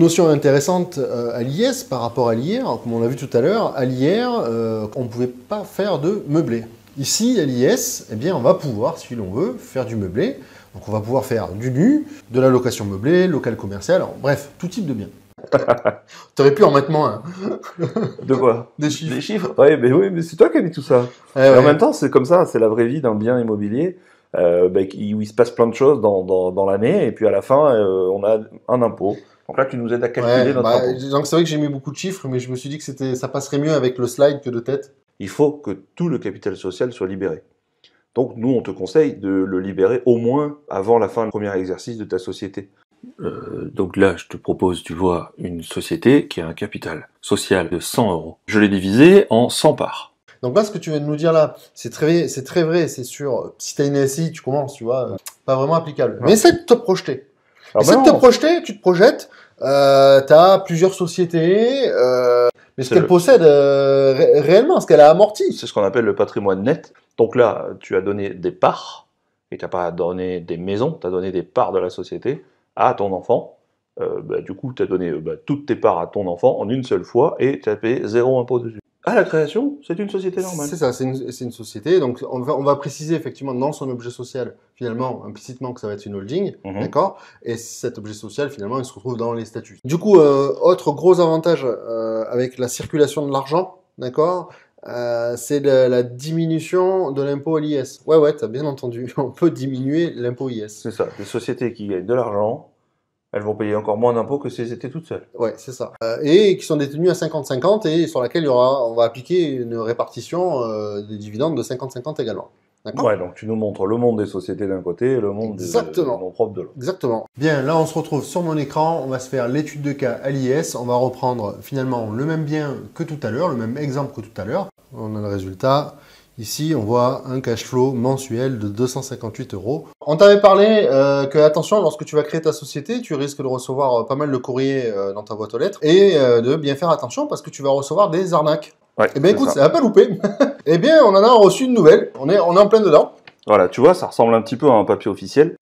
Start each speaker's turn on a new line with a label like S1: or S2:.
S1: notion intéressante à l'IS par rapport à l'IR, comme on l'a vu tout à l'heure, à l'IR, on ne pouvait pas faire de meublé. Ici, à l'IS, eh bien, on va pouvoir, si l'on veut, faire du meublé. Donc on va pouvoir faire du nu, de la location meublée, local commercial, bref, tout type de biens. T'aurais pu en mettre moins. Hein.
S2: De quoi?
S1: Des chiffres.
S2: Des chiffres. Ouais, oui, mais c'est toi qui as dit tout ça.
S1: Ouais.
S2: En même temps, c'est comme ça, c'est la vraie vie d'un bien immobilier, où il se passe plein de choses dans l'année, et puis à la fin, on a un impôt. Donc là, tu nous aides à calculer notre impôt.
S1: Donc c'est vrai que j'ai mis beaucoup de chiffres, mais je me suis dit que ça passerait mieux avec le slide que de tête.
S2: Il faut que tout le capital social soit libéré. Donc nous, on te conseille de le libérer au moins avant la fin du premier exercice de ta société. Donc là, je te propose, tu vois, une société qui a un capital social de 100 euros. Je l'ai divisé en 100 parts.
S1: Donc là, ce que tu viens de nous dire là, c'est très vrai, c'est sûr. Si tu as une SI, tu commences, tu vois, pas vraiment applicable. Non. Mais essaie de te projeter. Essaie de te projeter, tu te projettes, tu as plusieurs sociétés, mais ce qu'elle possède réellement, ce qu'elle a amorti.
S2: C'est ce qu'on appelle le patrimoine net. Donc là, tu as donné des parts, et tu n'as pas donné des maisons, tu as donné des parts de la société à ton enfant. Du coup, tu as donné toutes tes parts à ton enfant en une seule fois, et tu as payé 0 impôt dessus. À la création, c'est une société normale.
S1: C'est ça, c'est une société. Donc, on va préciser effectivement dans son objet social, finalement, implicitement, que ça va être une holding, d'accord. Et cet objet social, finalement, il se retrouve dans les statuts. Du coup, autre gros avantage avec la circulation de l'argent, d'accord, c'est la diminution de l'impôt à l'IS. Ouais, t'as bien entendu. On peut diminuer l'impôt IS.
S2: C'est ça. Les sociétés qui gagnent de l'argent, elles vont payer encore moins d'impôts que si elles étaient toutes seules.
S1: Ouais, c'est ça. Et qui sont détenues à 50-50 et sur laquelle on va appliquer une répartition des dividendes de 50-50 également. D'accord ?
S2: Ouais, donc tu nous montres le monde des sociétés d'un côté et le monde des noms propres de l'autre.
S1: Exactement. Bien, là on se retrouve sur mon écran, on va se faire l'étude de cas à l'IS, on va reprendre finalement le même bien que tout à l'heure, le même exemple que tout à l'heure. On a le résultat. Ici, on voit un cash flow mensuel de 258 euros. On t'avait parlé que, attention, lorsque tu vas créer ta société, tu risques de recevoir pas mal de courriers dans ta boîte aux lettres et de bien faire attention parce que tu vas recevoir des arnaques.
S2: Ouais,
S1: eh bien, écoute, ça va pas louper. Eh bien, on en a reçu une nouvelle. On est en plein dedans.
S2: Voilà, tu vois, ça ressemble un petit peu à un papier officiel.